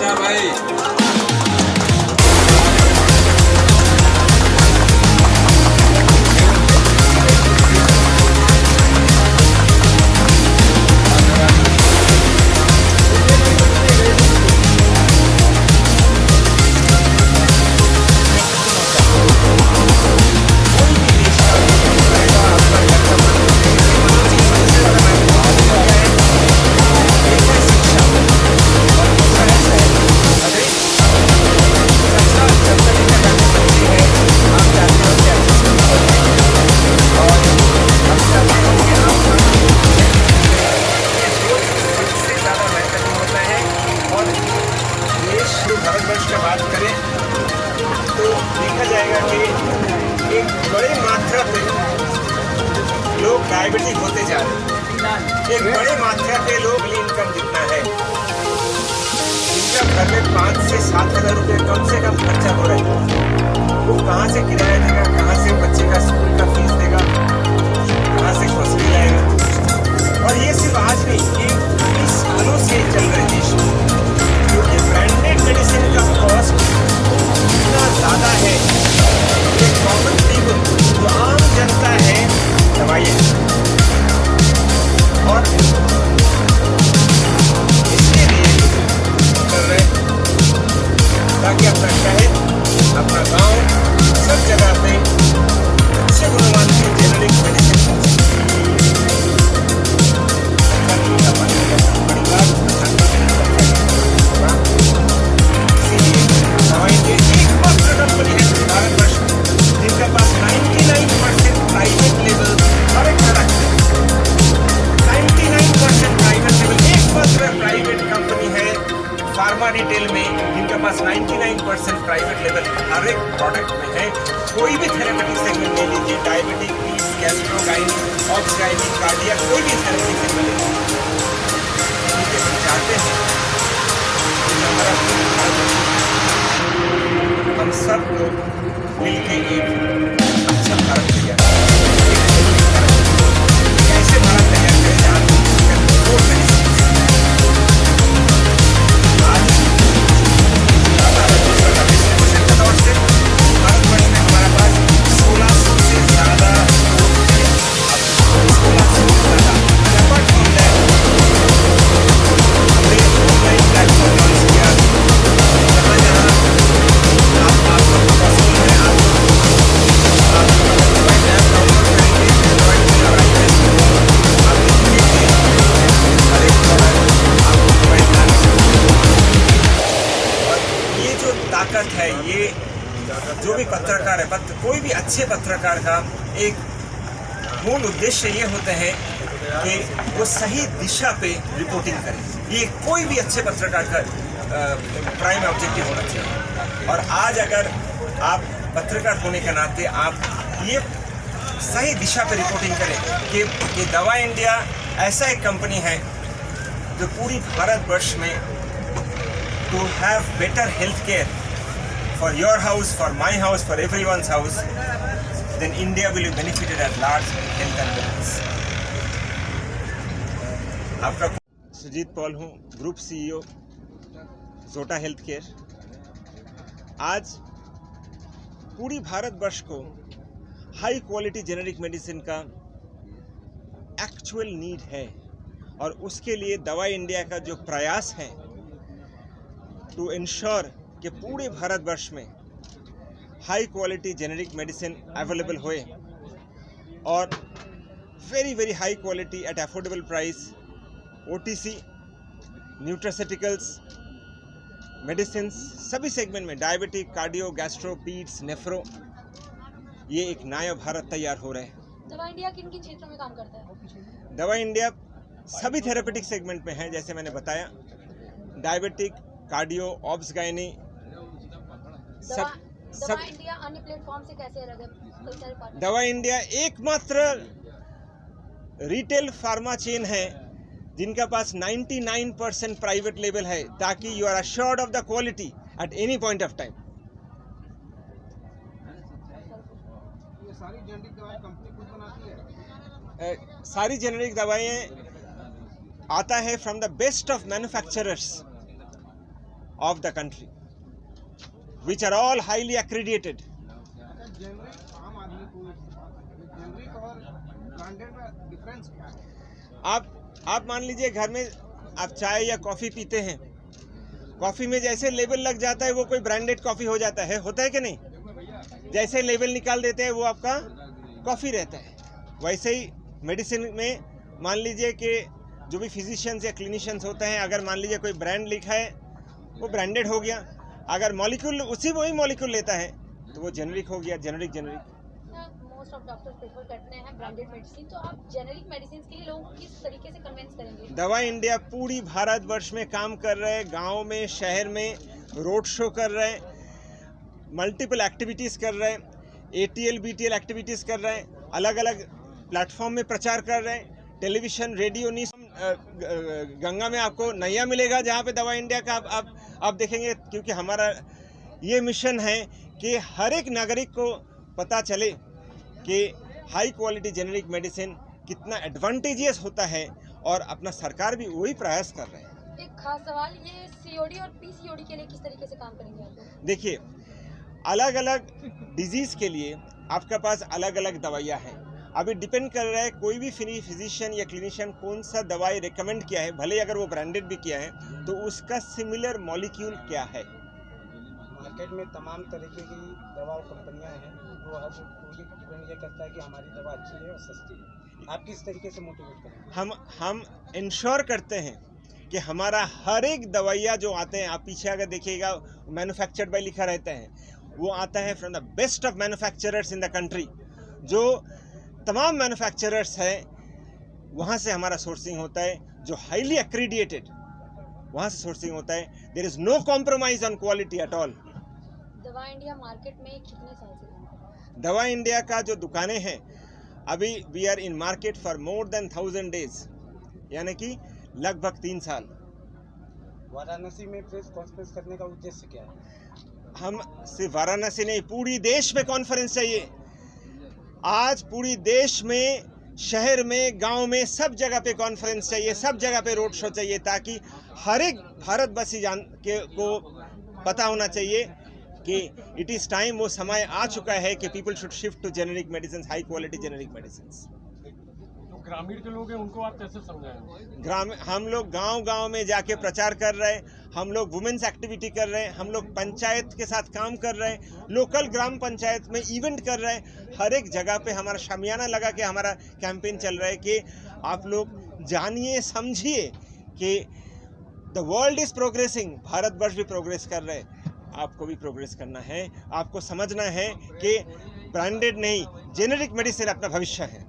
हाँ भाई। भारतवर्ष की बात करें तो देखा जाएगा कि एक बड़ी मात्रा पे लोग डायबिटिक होते जा रहे हैं। एक बड़ी मात्रा पे लोग इनकम जितना है, इनका घर में 5 से 7 हज़ार रुपये कम से कम खर्चा हो रहा है। वो कहाँ से किराया देगा, कहाँ से बच्चे का स्कूल का फीस देगा, कहाँ से ग्रोसरी लाएगा। और ये सिर्फ आज नहीं, ये 20 सालों से चल रहे देश में, क्योंकि ब्रांडेड मेडिसिन का कॉस्ट इतना ज़्यादा है कि कॉमन पीपल, जो आम जनता है, दवाइयाँ और इसके लिए कर रहे ताकि अपना शहर, अपना गांव, सब जगह पे अच्छे गुणमान की जेनरिक मेडिसिन रिटेल में, जिनके पास 99% प्राइवेट लेवल हर एक प्रोडक्ट में है। कोई भी थेरेपेटिक सेगमेंट ले लीजिए, diabetic, gastro, gynae, obs gynae, cardiac, कोई भी थेरेपेटिक सेगमेंट ले लीजिए। हम चाहते हैं कि हमारा हम सब लोग मिलकर एक अच्छा भारत तैयार कैसे भारत तैयार करें जहाँ ताकत है। ये जो भी पत्रकार है, कोई भी अच्छे पत्रकार का एक मूल उद्देश्य ये होता है कि वो सही दिशा पे रिपोर्टिंग करे। ये कोई भी अच्छे पत्रकार का प्राइम ऑब्जेक्टिव होना चाहिए। और आज अगर आप पत्रकार होने के नाते आप ये सही दिशा पे रिपोर्टिंग करें कि दवा इंडिया ऐसा एक कंपनी है जो पूरी भारतवर्ष में to have better health care for your house, for my house, for everyone's house, then India will be benefited at large in health and wellness. आपका सुजीत पॉल हूँ, ग्रुप CEO जोटा हेल्थ केयर। आज पूरी भारतवर्ष को हाई क्वालिटी जेनेरिक मेडिसिन का actual need है और उसके लिए दवा इंडिया का जो प्रयास है टू इंश्योर कि पूरे भारतवर्ष में high quality generic medicine available होए और very very high quality at affordable price, OTC, nutraceuticals, medicine सभी सेगमेंट में, डायबिटिक, कार्डियो, गैस्ट्रो, पीड्स, नेफ्रो, ये एक नया भारत तैयार हो रहा है। दवा इंडिया किन किन क्षेत्रों में काम करता है? दवा इंडिया सभी थेरेपेटिक सेगमेंट में है, जैसे मैंने बताया, डायबिटिक, कार्डियो, ऑब्स गायनी, दवा इंडिया अन्य प्लेटफॉर्म से कैसे अलग है? दवा इंडिया एकमात्र रिटेल फार्मा चेन है जिनका पास 99% प्राइवेट लेवल है, ताकि you are assured of the quality at any point of time. ये सारी जेनेरिक दवाएं कंपनी खुद बनाती है? सारी जेनेरिक दवाएं आता है from the best of manufacturers of the country, which are all highly accredited. Generic आम आदमी को जेनरिक और ब्रांडेड में डिफरेंस क्या है? आप मान लीजिए घर में आप चाय या कॉफ़ी पीते हैं, कॉफ़ी में जैसे लेबल लग जाता है वो कोई ब्रांडेड कॉफ़ी हो जाता है, होता है कि नहीं? जैसे लेबल निकाल देते हैं वो आपका कॉफ़ी रहता है। वैसे ही मेडिसिन में मान लीजिए कि जो भी फिजिशियंस या क्लिनिशियंस होते हैं, अगर मान लीजिए कोई ब्रांड लिखा है वो ब्रांडेड हो गया, अगर मॉलिक्यूल वही मॉलिक्यूल लेता है तो वो जेनरिक हो गया, generic. Most of doctors prefer करते हैं ब्रांडेड मेडिसिन, तो आप जेनरिक मेडिसिन के लिए लोगों को किस तरीके से कन्विंस करेंगे? दवा इंडिया पूरी भारतवर्ष में काम कर रहे हैं, गाँव में, शहर में रोड शो कर रहे हैं, मल्टीपल एक्टिविटीज़ कर रहे हैं, ATL BTL एक्टिविटीज़ कर रहे हैं, अलग अलग प्लेटफॉर्म में प्रचार कर रहे हैं, टेलीविज़न, रेडियो, न्यूज़। गंगा में आपको नैया मिलेगा जहाँ पे दवा इंडिया का आप देखेंगे, क्योंकि हमारा ये मिशन है कि हर एक नागरिक को पता चले कि हाई क्वालिटी जेनरिक मेडिसिन कितना एडवांटेजियस होता है, और अपना सरकार भी वही प्रयास कर रहे हैं। एक खास सवाल, ये COD और PCOD के लिए किस तरीके से काम करेंगे आप लोग? देखिए, अलग अलग डिजीज़ के लिए आपके पास अलग अलग दवाइयाँ हैं। अभी डिपेंड कर रहा है कोई भी फिजिशियन या क्लिनिशियन कौन सा दवाई रिकमेंड किया है, भले अगर वो ब्रांडेड भी किया है तो उसका सिमिलर मॉलिक्यूल क्या है। मार्केट में तमाम तरीके की दवा कंपनियां हैं, वो हर कोई डिपेंड ये करता है कि हमारी दवा अच्छी है और सस्ती है। आप किस तरीके से मोटिवेट करेंगे? हम इंश्योर करते हैं कि हमारा हर एक दवाइयाँ जो आते हैं, आप पीछे अगर देखिएगा मैन्युफैक्चर्ड बाय लिखा रहता है, वो आता है from the best of manufacturers in the country. जो तमाम मैन्युफैक्चरर्स हैं वहाँ से हमारा सोर्सिंग होता है, जो हाईली एक्रीडिएटेड, वहाँ से सोर्सिंग होता है। There is no compromise on quality at all. दवा इंडिया मार्केट में कितने साल से काम कर रहा है? दवा इंडिया का जो दुकानें हैं, अभी we are in market for more than 1000 days, यानी कि लगभग 3 साल। वाराणसी में प्रेस कॉन्फ्रेंस करने का उद्देश्य क्या है? हम सिर्फ वाराणसी नहीं, पूरी देश में कॉन्फ्रेंस चाहिए। आज पूरी देश में, शहर में, गांव में, सब जगह पे कॉन्फ्रेंस चाहिए, सब जगह पे रोड शो चाहिए, ताकि हर एक भारतवासी को पता होना चाहिए कि इट इज़ टाइम, वो समय आ चुका है कि people should shift too generic medicine, high quality generic medicine. ग्रामीण जो लोग हैं उनको आप कैसे समझाएं? हम लोग गांव में जाके प्रचार कर रहे हैं, हम लोग वुमेन्स एक्टिविटी कर रहे हैं, हम लोग पंचायत के साथ काम कर रहे हैं, लोकल ग्राम पंचायत में इवेंट कर रहे हैं। हर एक जगह पे हमारा शामियाना लगा के हमारा कैंपेन चल रहा है कि आप लोग जानिए, समझिए कि the world is progressing, Bharatvarsh भी प्रोग्रेस कर रहे हैं, आपको भी प्रोग्रेस करना है। आपको समझना है कि ब्रांडेड नहीं, जेनेरिक मेडिसिन अपना भविष्य है।